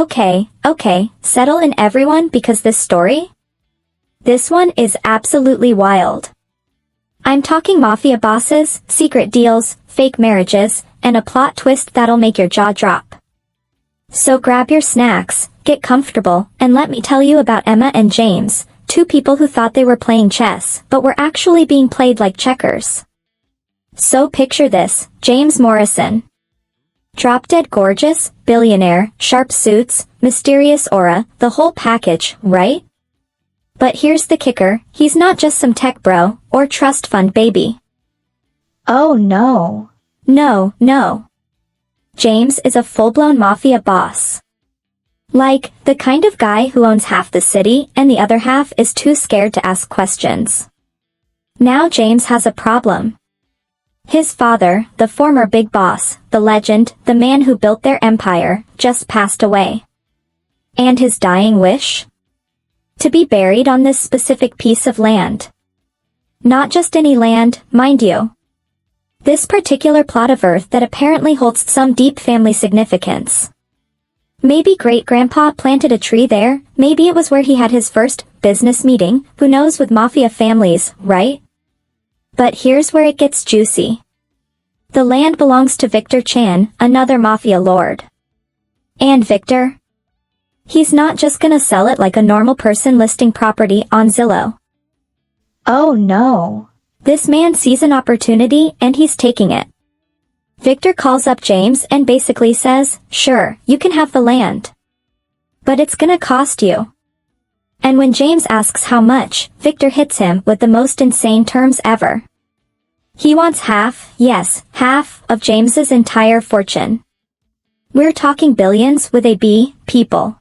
Okay, settle in everyone because this one is absolutely wild. I'm talking mafia bosses, secret deals, fake marriages, and a plot twist that'll make your jaw drop. So grab your snacks, get comfortable, and let me tell you about Emma and James, two people who thought they were playing chess, but were actually being played like checkers. So picture this, James Morrison. Drop-dead gorgeous, billionaire, sharp suits, mysterious aura, the whole package, right? But here's the kicker, he's not just some tech bro, or trust fund baby. Oh no. No. James is a full-blown mafia boss. Like, the kind of guy who owns half the city and the other half is too scared to ask questions. Now James has a problem. His father, the former big boss, the legend, the man who built their empire, just passed away. And his dying wish? To be buried on this specific piece of land. Not just any land, mind you. This particular plot of earth that apparently holds some deep family significance. Maybe great-grandpa planted a tree there, maybe it was where he had his first business meeting, who knows with mafia families, right? But here's where it gets juicy. The land belongs to Victor Chan, another mafia lord. And Victor? He's not just gonna sell it like a normal person listing property on Zillow. Oh no. This man sees an opportunity and he's taking it. Victor calls up James and basically says, sure, you can have the land. But it's gonna cost you. And when James asks how much, Victor hits him with the most insane terms ever. He wants half, yes, half, of James's entire fortune. We're talking billions with a B, people.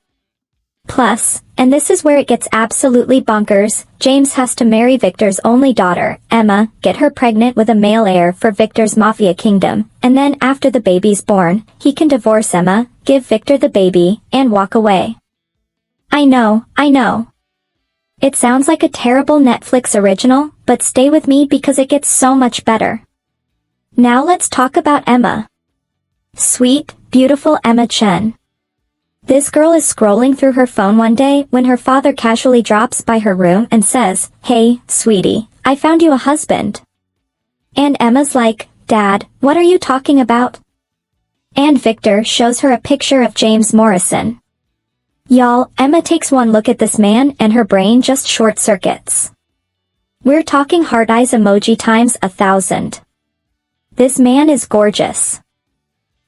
Plus, and this is where it gets absolutely bonkers, James has to marry Victor's only daughter, Emma, get her pregnant with a male heir for Victor's mafia kingdom, and then after the baby's born, he can divorce Emma, give Victor the baby, and walk away. I know. It sounds like a terrible Netflix original, but stay with me because it gets so much better. Now let's talk about Emma. Sweet, beautiful Emma Chen. This girl is scrolling through her phone one day when her father casually drops by her room and says, hey, sweetie, I found you a husband. And Emma's like, Dad, what are you talking about? And Victor shows her a picture of James Morrison. Y'all, Emma takes one look at this man and her brain just short circuits. We're talking heart eyes emoji times 1,000. This man is gorgeous.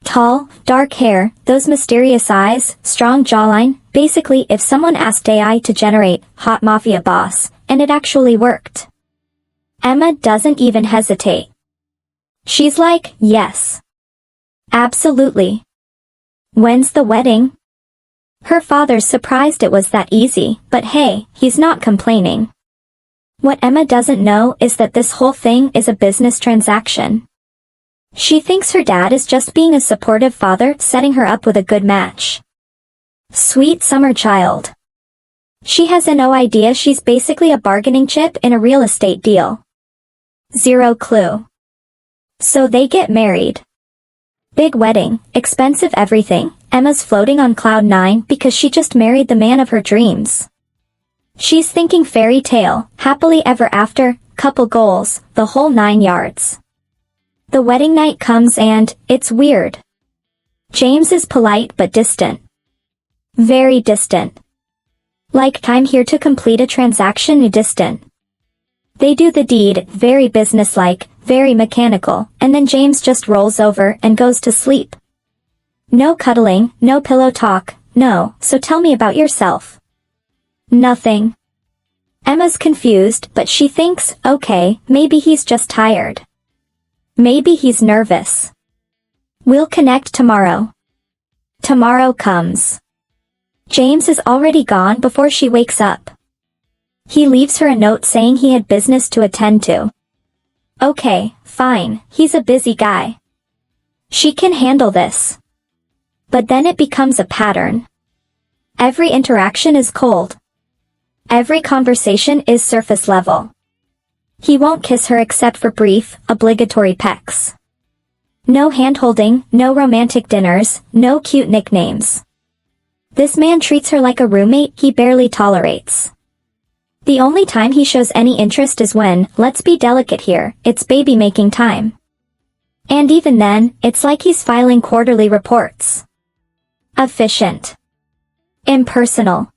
Tall, dark hair, those mysterious eyes, strong jawline, basically if someone asked AI to generate hot mafia boss, and it actually worked. Emma doesn't even hesitate. She's like, yes. Absolutely. When's the wedding? Her father's surprised it was that easy, but hey, he's not complaining. What Emma doesn't know is that this whole thing is a business transaction. She thinks her dad is just being a supportive father setting her up with a good match. Sweet summer child. She has no idea she's basically a bargaining chip in a real estate deal. Zero clue. So they get married. Big wedding, expensive everything, Emma's floating on cloud 9 because she just married the man of her dreams. She's thinking fairy tale, happily ever after, couple goals, the whole 9 yards. The wedding night comes and, it's weird. James is polite but distant. Very distant. Like I'm here to complete a transaction distant. They do the deed, very businesslike, very mechanical, and then James just rolls over and goes to sleep. No cuddling, no pillow talk, no, so tell me about yourself. Nothing. Emma's confused, but she thinks, okay, maybe he's just tired. Maybe he's nervous. We'll connect tomorrow. Tomorrow comes. James is already gone before she wakes up. He leaves her a note saying he had business to attend to. Okay, fine, he's a busy guy. She can handle this. But then it becomes a pattern. Every interaction is cold. Every conversation is surface level. He won't kiss her except for brief, obligatory pecks. No hand-holding, no romantic dinners, no cute nicknames. This man treats her like a roommate he barely tolerates. The only time he shows any interest is when, let's be delicate here, it's baby-making time. And even then, it's like he's filing quarterly reports. Efficient. Impersonal.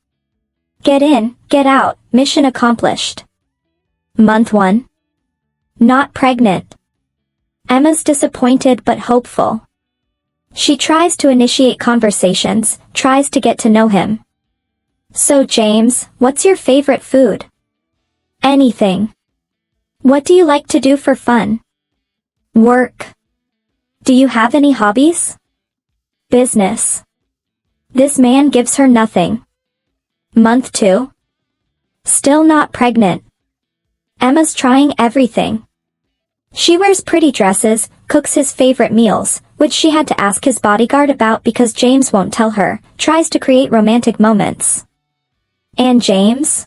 Get in, get out, mission accomplished. Month 1. Not pregnant. Emma's disappointed but hopeful. She tries to initiate conversations, tries to get to know him. So James, what's your favorite food? Anything. What do you like to do for fun? Work. Do you have any hobbies? Business. This man gives her nothing. Month 2. Still not pregnant. Emma's trying everything. She wears pretty dresses, cooks his favorite meals, which she had to ask his bodyguard about because James won't tell her, tries to create romantic moments. And James?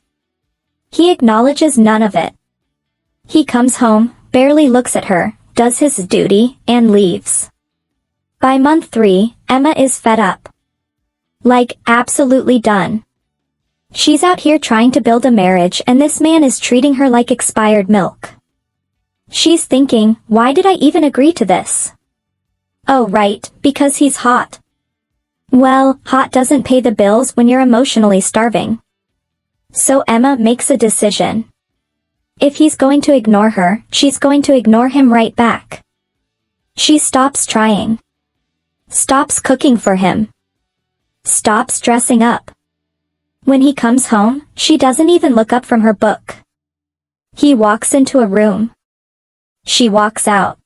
He acknowledges none of it. He comes home, barely looks at her, does his duty, and leaves. By month 3, Emma is fed up. Like, absolutely done. She's out here trying to build a marriage and this man is treating her like expired milk. She's thinking, why did I even agree to this? Oh right, because he's hot. Well, hot doesn't pay the bills when you're emotionally starving. So Emma makes a decision. If he's going to ignore her, she's going to ignore him right back. She stops trying. Stops cooking for him. Stops dressing up. When he comes home, she doesn't even look up from her book. He walks into a room. She walks out.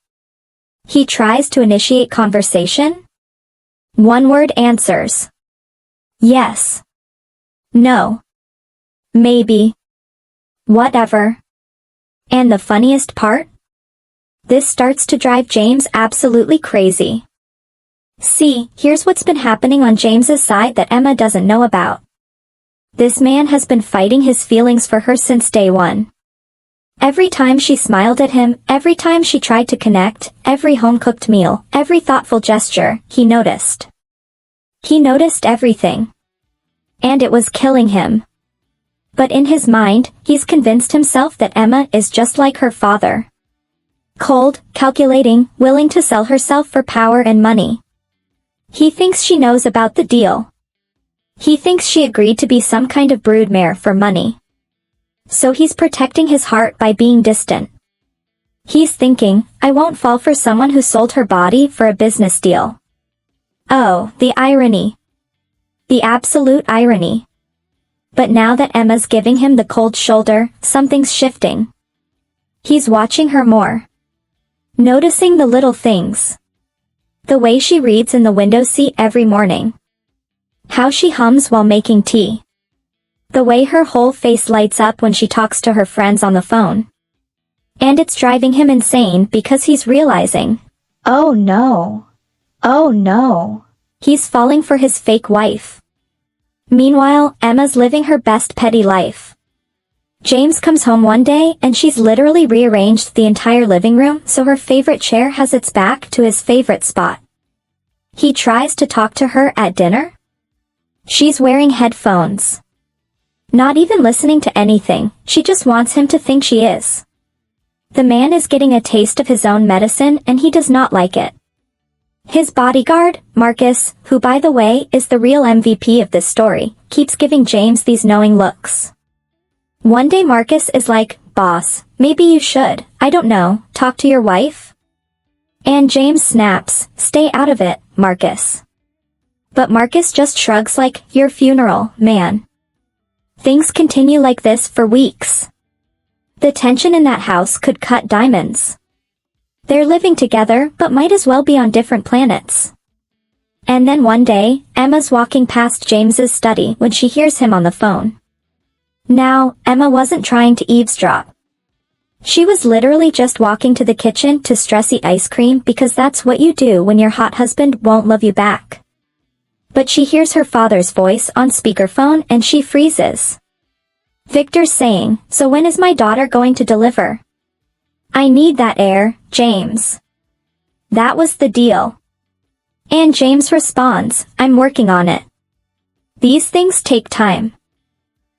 He tries to initiate conversation. One-word answers. Yes. No. Maybe. Whatever. And the funniest part? This starts to drive James absolutely crazy. See, here's what's been happening on James's side that Emma doesn't know about. This man has been fighting his feelings for her since day one. Every time she smiled at him, every time she tried to connect, every home-cooked meal, every thoughtful gesture, he noticed. He noticed everything. And it was killing him. But in his mind, he's convinced himself that Emma is just like her father. Cold, calculating, willing to sell herself for power and money. He thinks she knows about the deal. He thinks she agreed to be some kind of broodmare for money. So he's protecting his heart by being distant. He's thinking, I won't fall for someone who sold her body for a business deal. Oh, the irony. The absolute irony. But now that Emma's giving him the cold shoulder, something's shifting. He's watching her more. Noticing the little things. The way she reads in the window seat every morning. How she hums while making tea. The way her whole face lights up when she talks to her friends on the phone. And it's driving him insane because he's realizing. Oh no. Oh no. He's falling for his fake wife. Meanwhile, Emma's living her best petty life. James comes home one day and she's literally rearranged the entire living room so her favorite chair has its back to his favorite spot. He tries to talk to her at dinner. She's wearing headphones. Not even listening to anything, she just wants him to think she is. The man is getting a taste of his own medicine and he does not like it. His bodyguard, Marcus, who by the way is the real MVP of this story, keeps giving James these knowing looks. One day Marcus is like, boss, maybe you should, I don't know, talk to your wife? And James snaps, stay out of it, Marcus. But Marcus just shrugs like, your funeral, man. Things continue like this for weeks. The tension in that house could cut diamonds. They're living together but might as well be on different planets. And then one day, Emma's walking past James's study when she hears him on the phone. Now, Emma wasn't trying to eavesdrop. She was literally just walking to the kitchen to stress eat ice cream because that's what you do when your hot husband won't love you back. But she hears her father's voice on speakerphone and she freezes. Victor's saying, so when is my daughter going to deliver? I need that air, James. That was the deal. And James responds, I'm working on it. These things take time.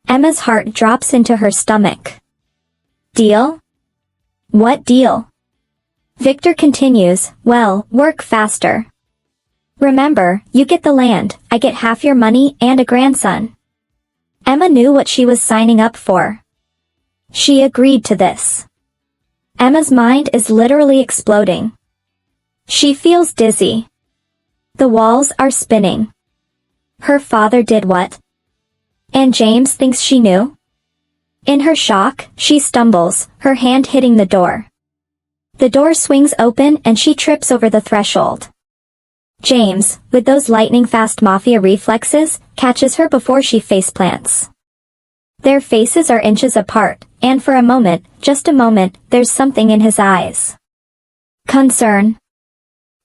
Emma's heart drops into her stomach. Deal? What deal? Victor continues, well, work faster. Remember, you get the land, I get half your money and a grandson. Emma knew what she was signing up for. She agreed to this. Emma's mind is literally exploding. She feels dizzy. The walls are spinning. Her father did what? And James thinks she knew? In her shock, she stumbles, her hand hitting the door. The door swings open and she trips over the threshold. James, with those lightning-fast Mafia reflexes, catches her before she faceplants. Their faces are inches apart, and for a moment, just a moment, there's something in his eyes. Concern.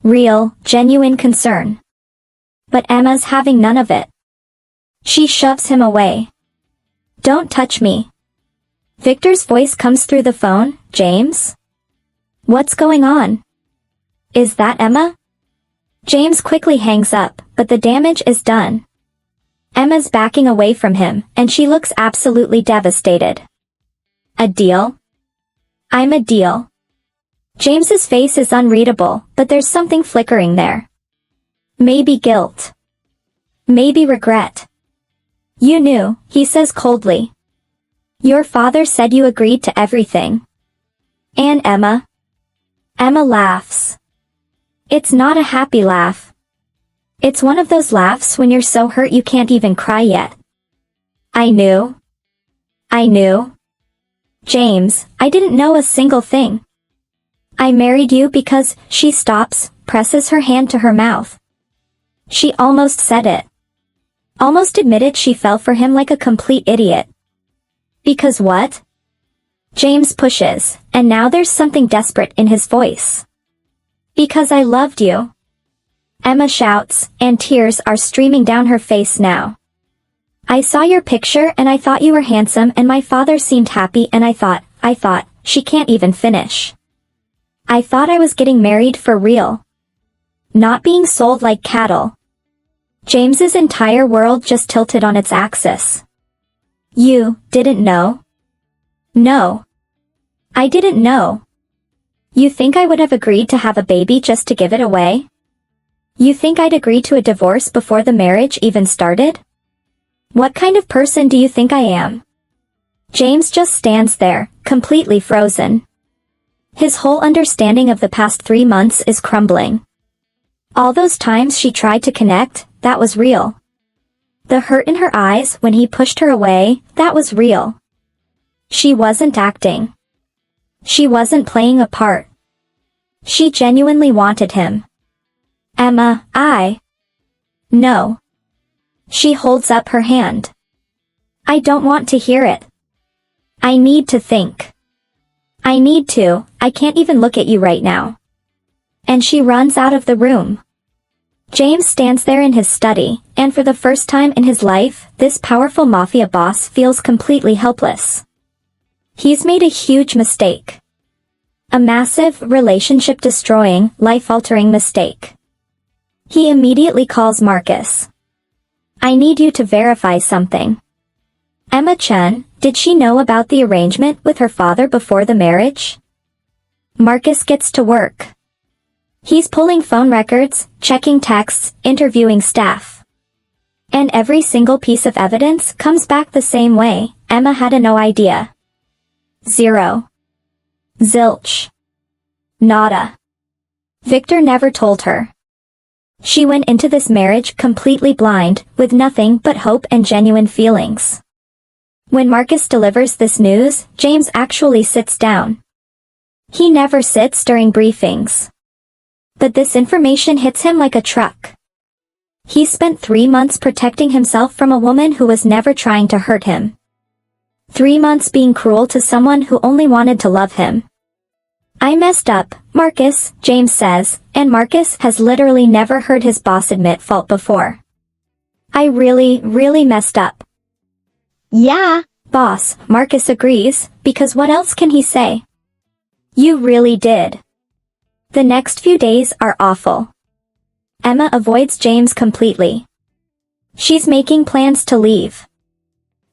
Real, genuine concern. But Emma's having none of it. She shoves him away. Don't touch me. Victor's voice comes through the phone, James? What's going on? Is that Emma? James quickly hangs up, but the damage is done. Emma's backing away from him, and she looks absolutely devastated. A deal? I'm a deal. James's face is unreadable, but there's something flickering there. Maybe guilt. Maybe regret. You knew, he says coldly. Your father said you agreed to everything. And Emma? Emma laughs. It's not a happy laugh. It's one of those laughs when you're so hurt you can't even cry yet. I knew. I knew. James, I didn't know a single thing. I married you because, she stops, presses her hand to her mouth. She almost said it. Almost admitted she fell for him like a complete idiot. Because what? James pushes, and now there's something desperate in his voice. Because I loved you. Emma shouts, and tears are streaming down her face now. I saw your picture and I thought you were handsome and my father seemed happy and I thought, she can't even finish. I thought I was getting married for real. Not being sold like cattle. James's entire world just tilted on its axis. You didn't know? No. I didn't know. You think I would have agreed to have a baby just to give it away? You think I'd agree to a divorce before the marriage even started? What kind of person do you think I am? James just stands there, completely frozen. His whole understanding of the past 3 months is crumbling. All those times she tried to connect, that was real. The hurt in her eyes when he pushed her away, that was real. She wasn't acting. She wasn't playing a part. She genuinely wanted him. Emma, No. She holds up her hand. I don't want to hear it. I need to think. I can't even look at you right now. And she runs out of the room. James stands there in his study, and for the first time in his life, this powerful mafia boss feels completely helpless. He's made a huge mistake. A massive, relationship-destroying, life-altering mistake. He immediately calls Marcus. I need you to verify something. Emma Chen, did she know about the arrangement with her father before the marriage? Marcus gets to work. He's pulling phone records, checking texts, interviewing staff. And every single piece of evidence comes back the same way. Emma had no idea. Zero. Zilch. Nada. Victor never told her. She went into this marriage completely blind, with nothing but hope and genuine feelings. When Marcus delivers this news, James actually sits down. He never sits during briefings. But this information hits him like a truck. He spent 3 months protecting himself from a woman who was never trying to hurt him. 3 months being cruel to someone who only wanted to love him. I messed up, Marcus, James says, and Marcus has literally never heard his boss admit fault before. I really messed up. Yeah, Boss, Marcus agrees, because what else can he say? You really did. The next few days are awful. Emma avoids James completely. She's making plans to leave.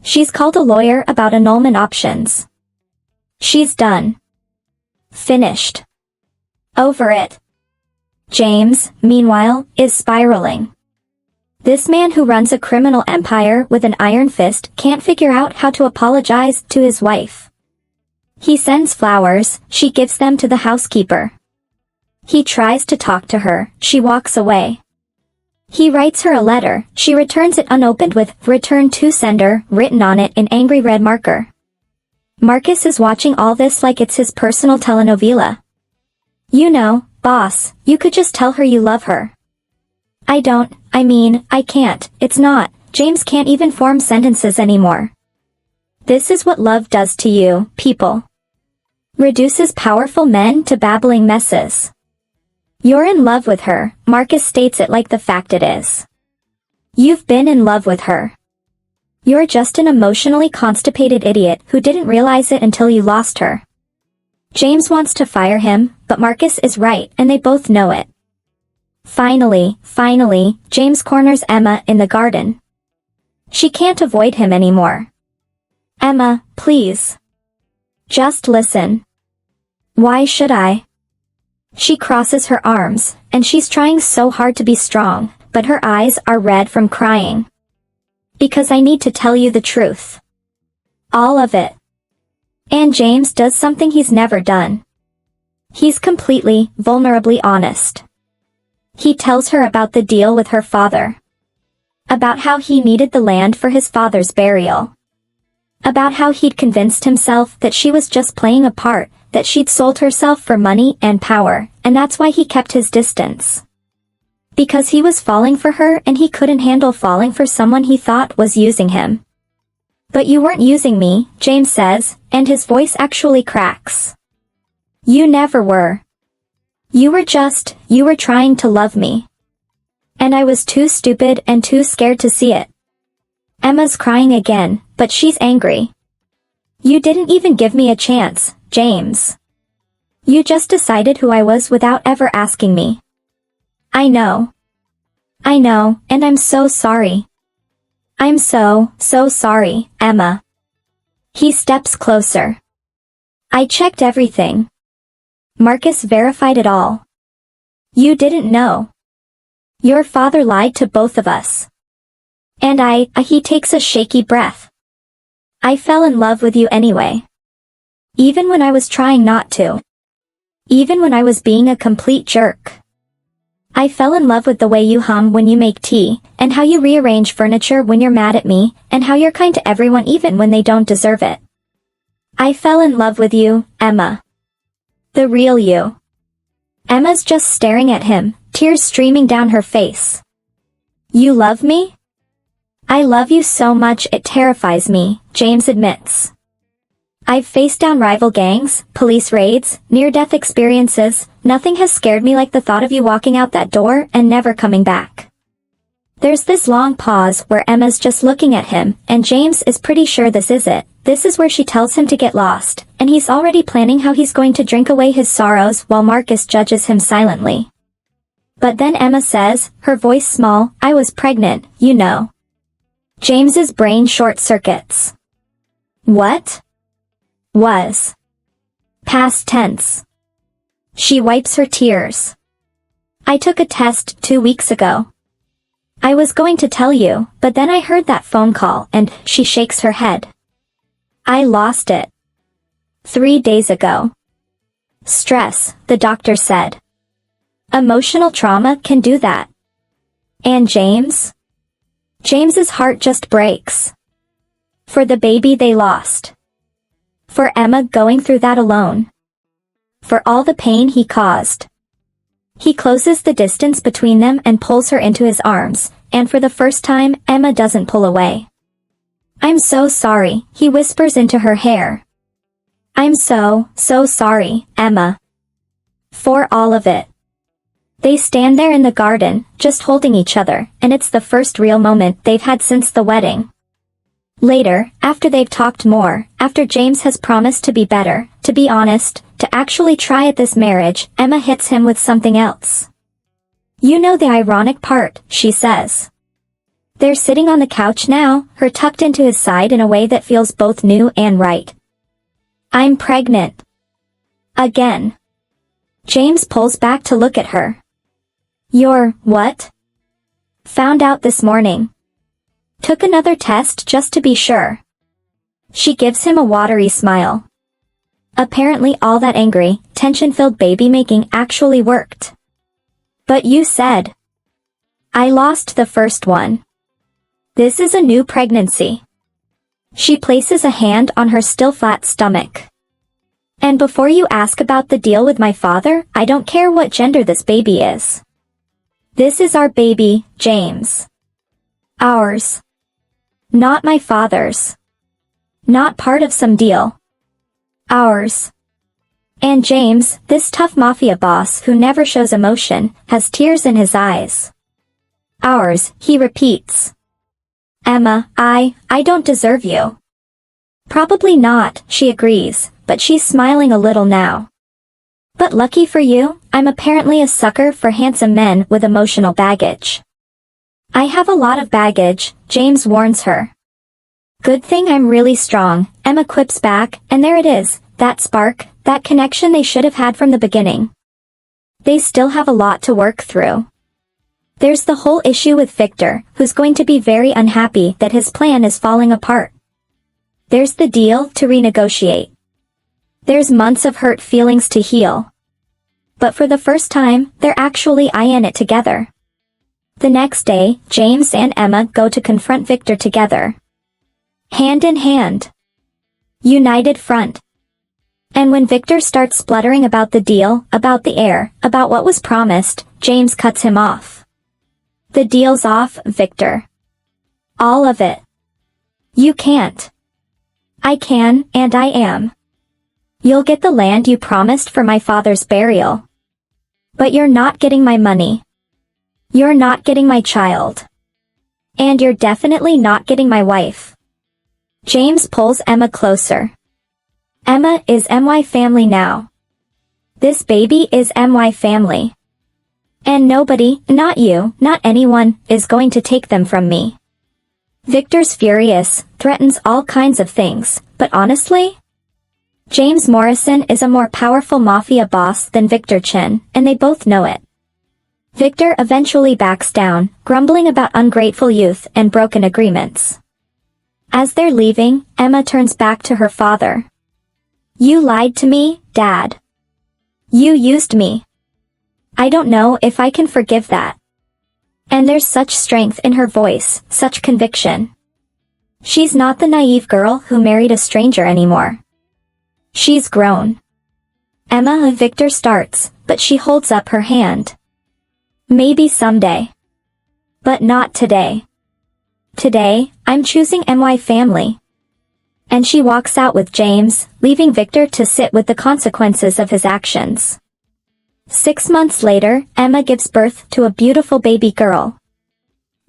She's called a lawyer about annulment options. She's done. Finished. Over it. James, meanwhile, is spiraling. This man who runs a criminal empire with an iron fist can't figure out how to apologize to his wife. He sends flowers, she gives them to the housekeeper. He tries to talk to her, she walks away. He writes her a letter, she returns it unopened with "Return to sender" written on it in angry red marker. Marcus is watching all this like it's his personal telenovela. You know, boss, you could just tell her you love her. I can't, it's not, James can't even form sentences anymore. This is what love does to you, people. Reduces powerful men to babbling messes. You're in love with her, Marcus states it like the fact it is. You've been in love with her. You're just an emotionally constipated idiot who didn't realize it until you lost her. James wants to fire him, but Marcus is right and they both know it. Finally, James corners Emma in the garden. She can't avoid him anymore. Emma, please. Just listen. Why should I? She crosses her arms, and she's trying so hard to be strong, but her eyes are red from crying. Because I need to tell you the truth. All of it. And James does something he's never done. He's completely, vulnerably honest. He tells her about the deal with her father. About how he needed the land for his father's burial. About how he'd convinced himself that she was just playing a part, that she'd sold herself for money and power, and that's why he kept his distance. Because he was falling for her and he couldn't handle falling for someone he thought was using him. But you weren't using me, James says, and his voice actually cracks. You never were. You were trying to love me. And I was too stupid and too scared to see it. Emma's crying again, but she's angry. You didn't even give me a chance, James. You just decided who I was without ever asking me. I know, and I'm so sorry. I'm so sorry, Emma. He steps closer. I checked everything. Marcus verified it all. You didn't know. Your father lied to both of us. And he takes a shaky breath. I fell in love with you anyway. Even when I was trying not to. Even when I was being a complete jerk. I fell in love with the way you hum when you make tea, and how you rearrange furniture when you're mad at me, and how you're kind to everyone even when they don't deserve it. I fell in love with you, Emma. The real you. Emma's just staring at him, tears streaming down her face. You love me? I love you so much it terrifies me, James admits. I've faced down rival gangs, police raids, near-death experiences, nothing has scared me like the thought of you walking out that door and never coming back. There's this long pause where Emma's just looking at him, and James is pretty sure this is it. This is where she tells him to get lost, and he's already planning how he's going to drink away his sorrows while Marcus judges him silently. But then Emma says, her voice small, I was pregnant, you know. James's brain short-circuits. What? Was. Past tense. She wipes her tears. I took a test 2 weeks ago. I was going to tell you, but then I heard that phone call and she shakes her head. I lost it. 3 days ago. Stress, the doctor said. Emotional trauma can do that. And James? James's heart just breaks. For the baby they lost. For Emma going through that alone. For all the pain he caused. He closes the distance between them and pulls her into his arms, and for the first time, Emma doesn't pull away. I'm so sorry, he whispers into her hair. I'm so sorry, Emma. For all of it. They stand there in the garden, just holding each other, and it's the first real moment they've had since the wedding. Later, after they've talked more, after James has promised to be better, to be honest, to actually try at this marriage, Emma hits him with something else. You know the ironic part, she says. They're sitting on the couch now, her tucked into his side in a way that feels both new and right. I'm pregnant. Again. James pulls back to look at her. You're, what? Found out this morning. Took another test just to be sure. She gives him a watery smile. Apparently all that angry, tension-filled baby-making actually worked. But you said. I lost the first one. This is a new pregnancy. She places a hand on her still flat stomach. And before you ask about the deal with my father, I don't care what gender this baby is. This is our baby, James. Ours. Not my father's. Not part of some deal. Ours. And James, this tough mafia boss who never shows emotion, has tears in his eyes. Ours, he repeats. Emma, I don't deserve you. Probably not, she agrees, but she's smiling a little now. But lucky for you, I'm apparently a sucker for handsome men with emotional baggage. I have a lot of baggage, James warns her. Good thing I'm really strong, Emma quips back, and there it is, that spark, that connection they should have had from the beginning. They still have a lot to work through. There's the whole issue with Victor, who's going to be very unhappy that his plan is falling apart. There's the deal to renegotiate. There's months of hurt feelings to heal. But for the first time, they're actually in it together. The next day, James and Emma go to confront Victor together. Hand in hand. United front. And when Victor starts spluttering about the deal, about the heir, about what was promised, James cuts him off. The deal's off, Victor. All of it. You can't. I can, and I am. You'll get the land you promised for my father's burial. But you're not getting my money. You're not getting my child. And you're definitely not getting my wife. James pulls Emma closer. Emma is MY family now. This baby is MY family. And nobody, not you, not anyone, is going to take them from me. Victor's furious, threatens all kinds of things, but honestly? James Morrison is a more powerful mafia boss than Victor Chin, and they both know it. Victor eventually backs down, grumbling about ungrateful youth and broken agreements. As they're leaving, Emma turns back to her father. You lied to me, Dad. You used me. I don't know if I can forgive that. And there's such strength in her voice, such conviction. She's not the naive girl who married a stranger anymore. She's grown. Emma, Victor starts, but she holds up her hand. Maybe someday. But not today. Today, I'm choosing MY family. And she walks out with James, leaving Victor to sit with the consequences of his actions. 6 months later, Emma gives birth to a beautiful baby girl.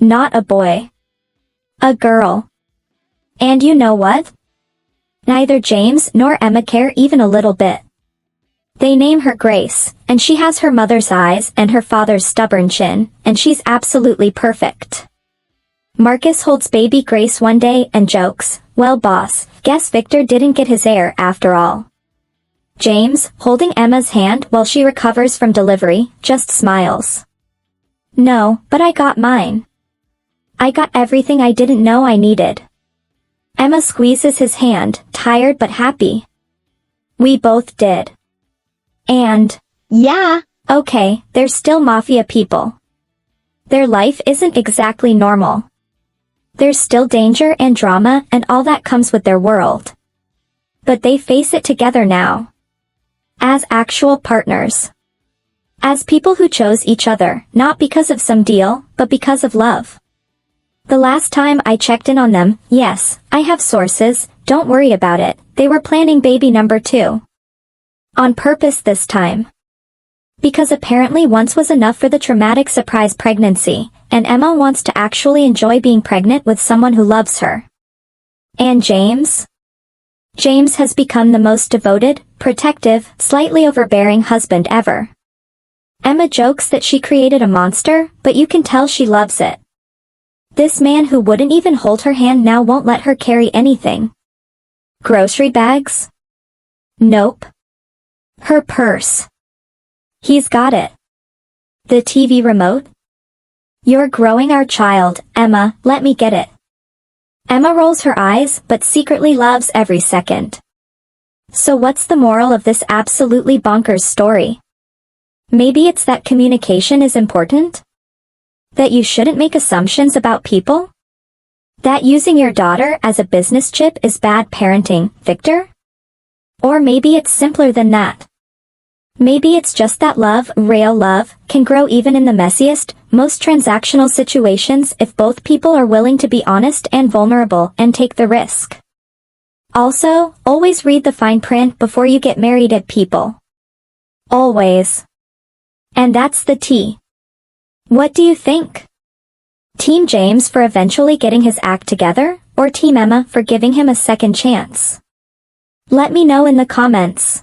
Not a boy. A girl. And you know what? Neither James nor Emma care even a little bit. They name her Grace, and she has her mother's eyes and her father's stubborn chin, and she's absolutely perfect. Marcus holds baby Grace one day and jokes, well boss, guess Victor didn't get his heir after all. James, holding Emma's hand while she recovers from delivery, just smiles. No, but I got mine. I got everything I didn't know I needed. Emma squeezes his hand, tired but happy. We both did. And, Yeah, okay, they're still mafia people. Their life isn't exactly normal. There's still danger and drama and all that comes with their world. But they face it together now. As actual partners. As people who chose each other, not because of some deal, but because of love. The last time I checked in on them, yes, I have sources, don't worry about it, they were planning baby number 2. On purpose this time. Because apparently once was enough for the traumatic surprise pregnancy, and Emma wants to actually enjoy being pregnant with someone who loves her. And James? James has become the most devoted, protective, slightly overbearing husband ever. Emma jokes that she created a monster, but you can tell she loves it. This man who wouldn't even hold her hand now won't let her carry anything. Grocery bags? Nope. Her purse. He's got it. The TV remote? You're growing our child, Emma, let me get it. Emma rolls her eyes but secretly loves every second. So what's the moral of this absolutely bonkers story? Maybe it's that communication is important? That you shouldn't make assumptions about people? That using your daughter as a business chip is bad parenting, Victor? Or maybe it's simpler than that. Maybe it's just that love, real love, can grow even in the messiest, most transactional situations if both people are willing to be honest and vulnerable and take the risk. Also, always read the fine print before you get married at people. Always. And that's the tea. What do you think? Team James for eventually getting his act together, or Team Emma for giving him a second chance? Let me know in the comments.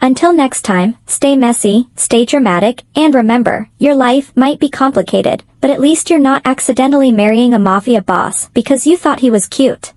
Until next time, stay messy, stay dramatic, and remember, your life might be complicated, but at least you're not accidentally marrying a mafia boss because you thought he was cute.